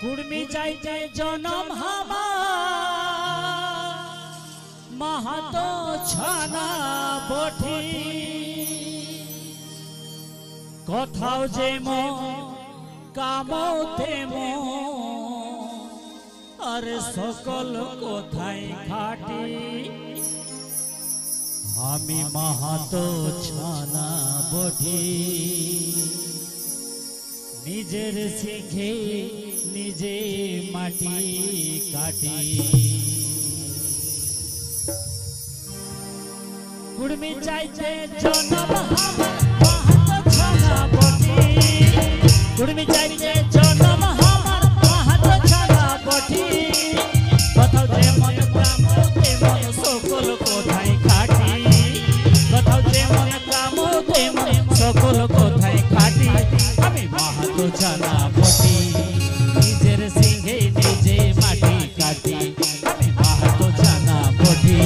कुर्मी चाइते जनम हमार महतो छाना बठी कथाओ जेमो कामोते मो अरे सकल कोथाई खाटी हामी महतो छाना बठी निजेर शिखे निजे माटी काटी कुर्मी चाइते जनम महतो छाना बठी कुर्मी चाइते जनम हमार महतो छाना बठी कथाओ जे मन कामो ते मन सकल कोथाई खाटी कथाओ जे मन कामो ते मन सकल कोथाई खाटी आमी महतो छाना बठी निजेर सिंहे निजे माटी काटी आमी महतो छाना बठी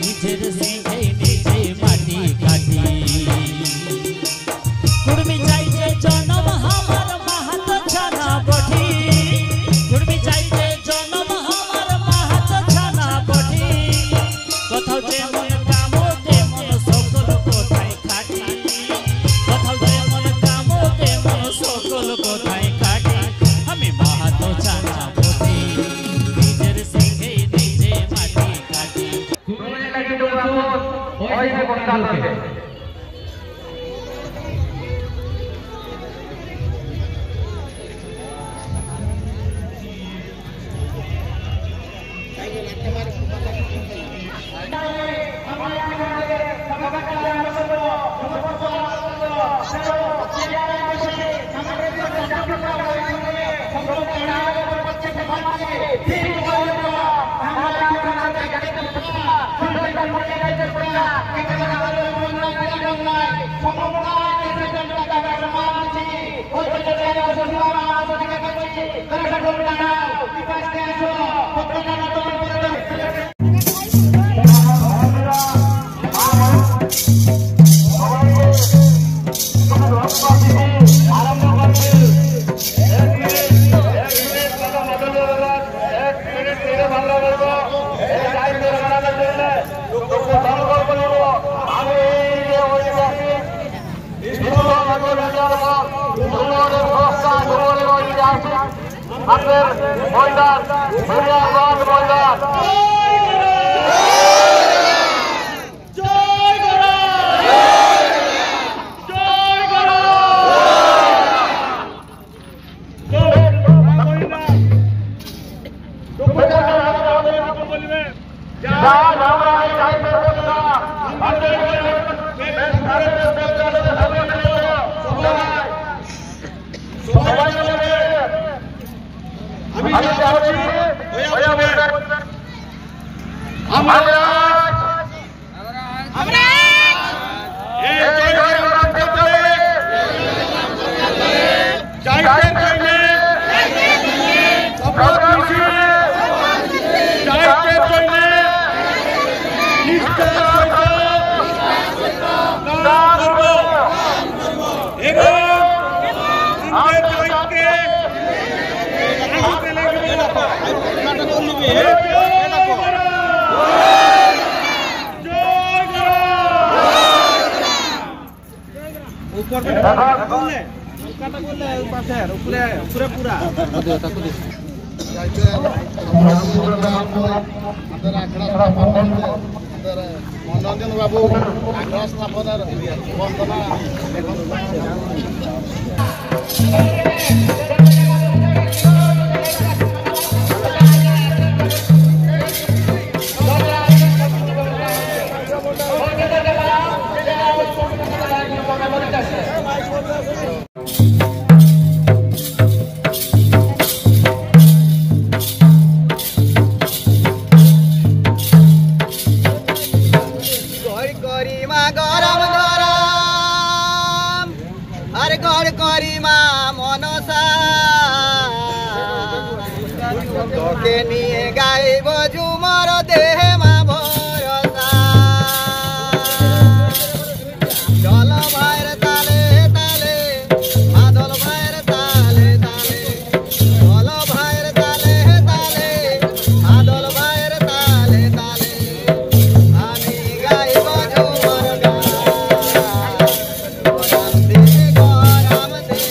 निजेर सिंहे निजे माटी काटी कुर्मी चाइते जनम हमार महतो छाना बठी कुर्मी चाइते जनम हमार महतो छाना बठी कथाओ जे मन कामो ते मन सकल कोथाई खाटी कथाओ जे मन कामो ते मन सकल कोथाई खाटी आमी महतो छाना बठी निजेर सिंहे निजे माटी काटी कुर्मी लागि डोबाको ओइ से बंदा लगे मनोरंजन बाबू आग्रह स्थापना वंदना गड़ करी मा मनसा নিয়ে গাইব ঝুমর দেহে মা ভরসা চল ভাইয়ের তালে তালে মাদল ভাইয়ের তালে তালে চল ভাইয়ের তালে তালে মাদল ভাইয়ের তালে তালে আমি গাইব ঝুমর গান গরাম দে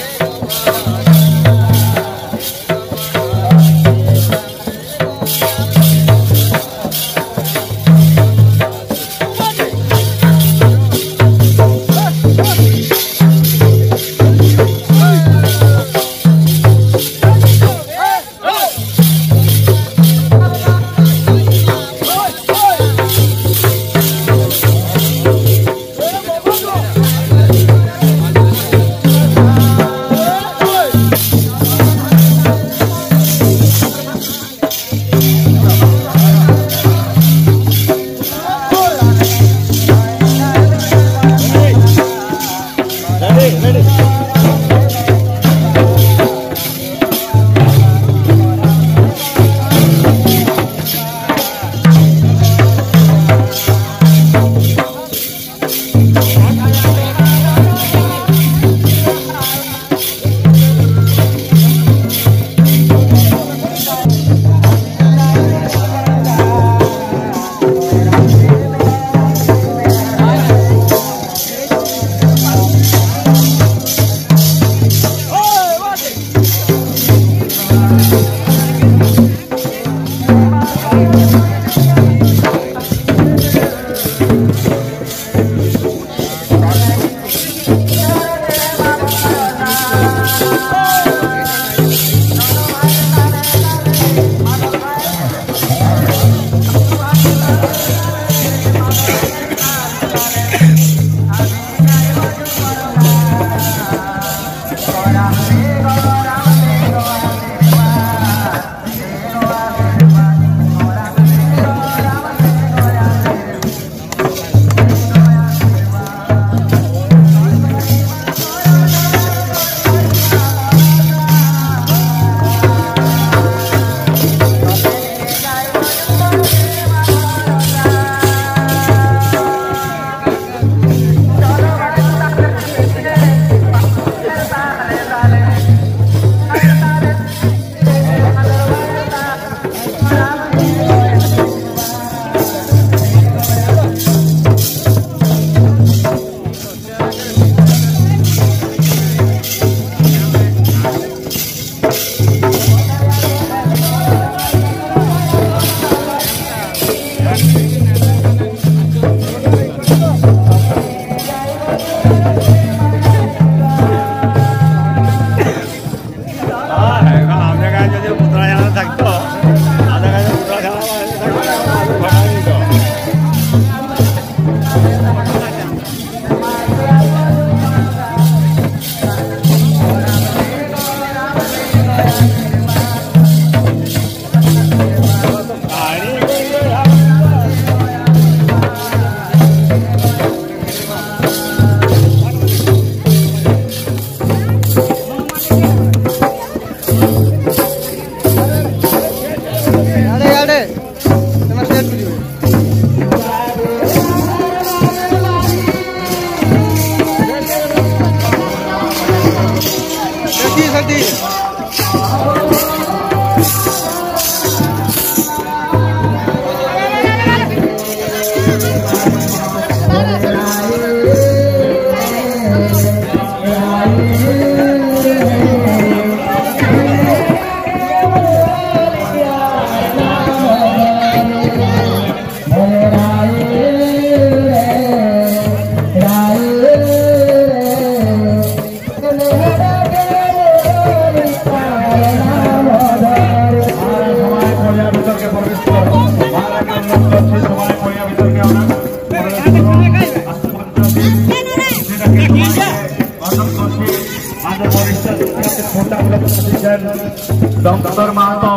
डॉक्टर महतो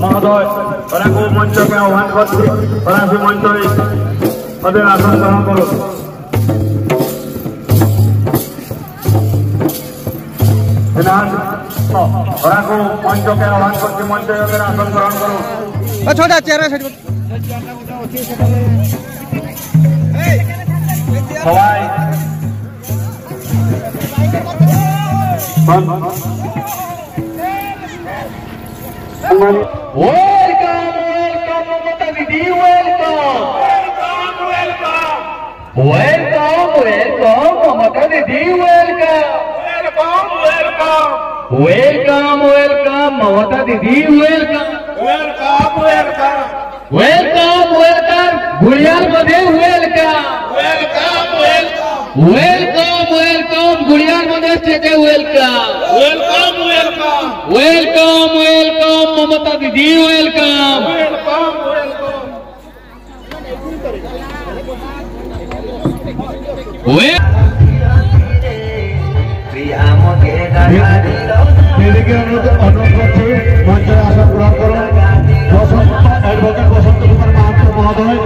महोदय मंच के आह्वान कर मंच पदे आसन ग्रहण करो मंच के आह्वान कर मंच आसन ग्रहण करो। छोटा चेहरा साइड সবাই ওয়েলকাম ওয়েলকাম মমতা দিদি ওয়েলকাম ওয়েলকাম ওয়েলকাম মমতা দিদি ওয়েলকাম ওয়েলকাম ওয়েলকাম মমতা দিদি ওয়েলকাম ওয়েলকাম ওয়েলকাম গুড়িয়ার মধ্যে ওয়েলকাম ওয়েলকাম ওয়েলকাম গুড়িয়ার মধ্যে থেকে ওয়েলকাম ওয়েলকাম ওয়েলকাম মমতা দিদি ওয়েলকাম দিদিকে অনুরোধ করছি মঞ্চে আসন গ্রহণ করুন অ্যাডভোকেট বসন্ত কুমার মাহাতো মহোদয়।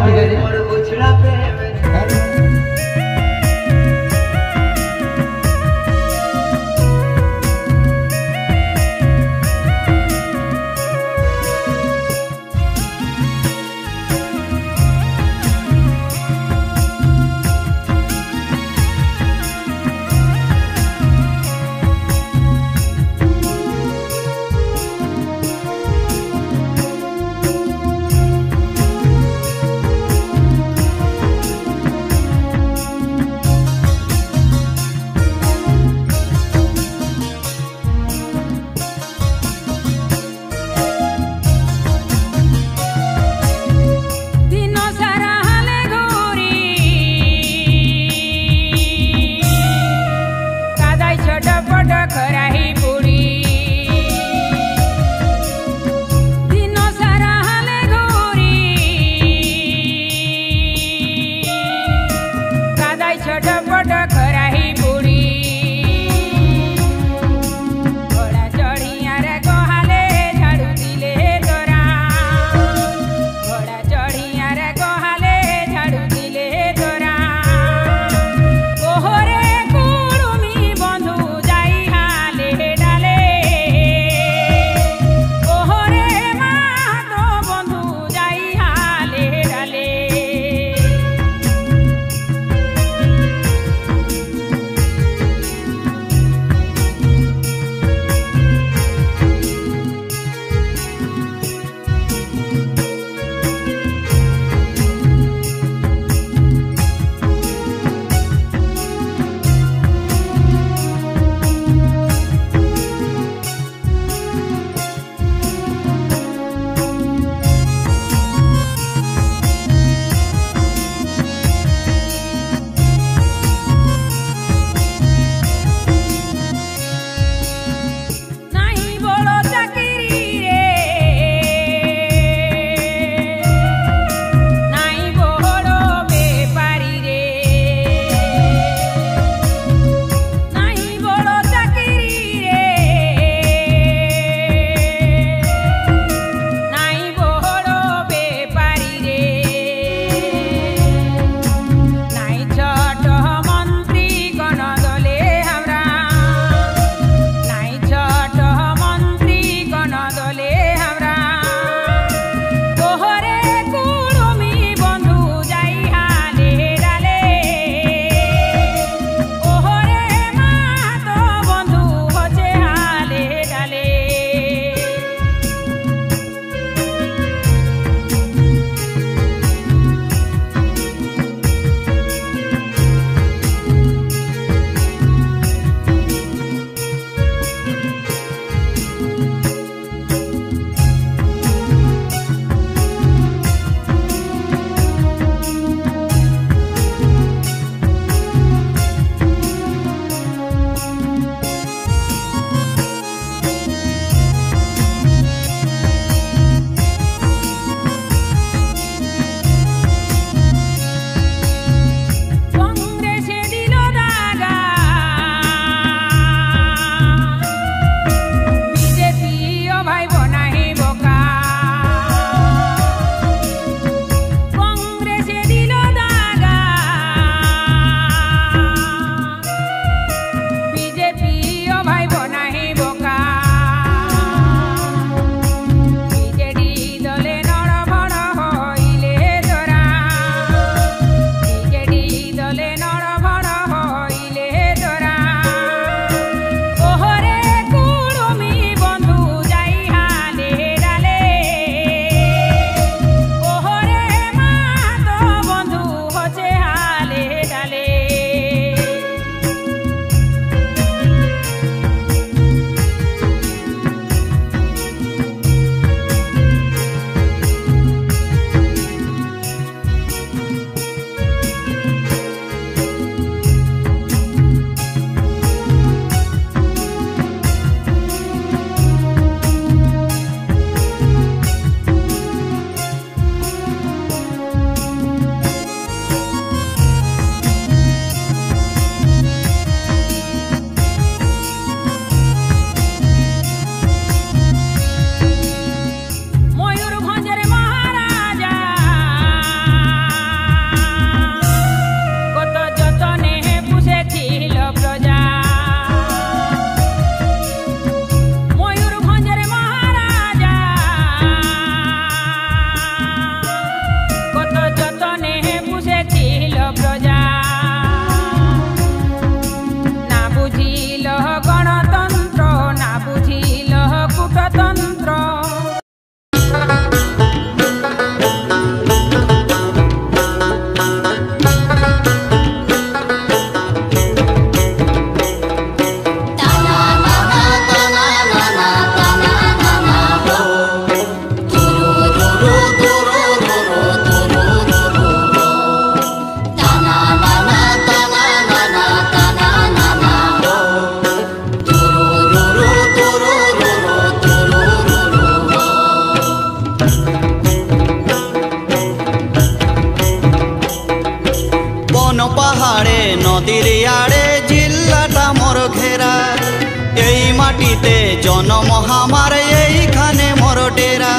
মাটিতে জন্ম আমার এইখানে মোর ডেরা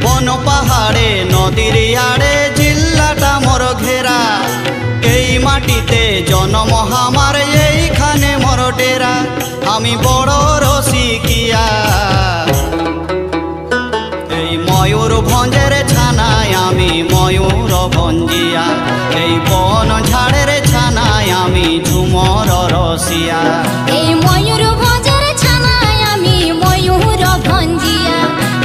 বন পাহাড়ে নদীর আড়ে জিল্লাটা মোর ঘেরা এই মাটিতে জন্ম আমার এইখানে মোর ডেরা আমি বড় রসিকিয়া এই ময়ূরভঞ্জের ছানায় আমি ময়ূর ভঞ্জিয়া এই বন ঝাড়ের ছানায় আমি ঝুমর রসিয়া এই ময়ূরভঞ্জের ছানায় আমি ময়ূর ভঞ্জিয়া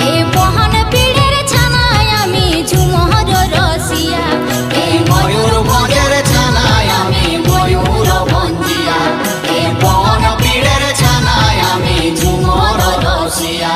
এই বহন পীড়ের ছানায় আমি ঝুমর রসিয়া এই ময়ূরভঞ্জের ছানায় আমি ময়ূর ভঞ্জিয়া এই বন পীড়ের ছানায় আমি ঝুমর রসিয়া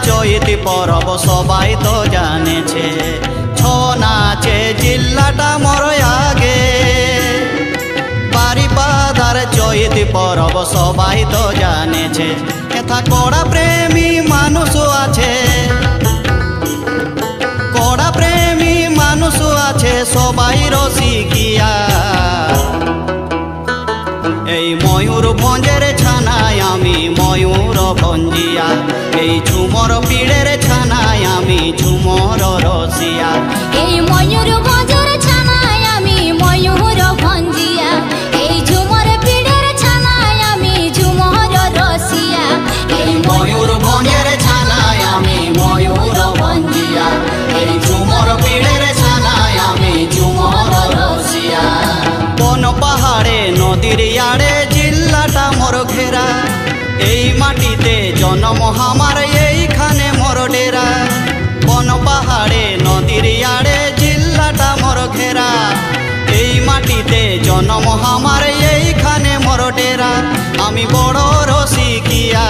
চৈতি পরব সবাই তো জানেছে ছৌ নাচে জিল্লাটা মোর আগে বারিপাদার চৈতি পরব সবাই তো জানেছে এথা কড়া প্রেমী মানুষ আছে কড়া প্রেমী মানুষ আছে সবাই রসিকিয়া এই ময়ূরভঞ্জের ছানায় আমি ময়ূর ভঞ্জিয়া এই ঝুমর পীড়ের ছানায় আমি ঝুমর রসিয়া এই ময়ূরভঞ্জের ছানায় আমি ময়ূর ভঞ্জিয়া এই ঝুমর পীড়ের ছানায় আমি ঝুমর রসিয়া এই ময়ূরভঞ্জের ছানায় আমি ময়ূর ভঞ্জিয়া এই ঝুমর পীড়ের ছানায় আমি ঝুমর রসিয়া বন পাহাড়ে নদীর আড়ে জিল্লাটা মোর ঘেরা এই মাটিতে জন্ম আমার এইখানে মোর ডেরা বন পাহাড়ে নদীর আড়ে জিল্লাটা মোর ঘেরা এই মাটিতে জন্ম আমার এইখানে মোর ডেরা আমি বড় রসিকিয়া।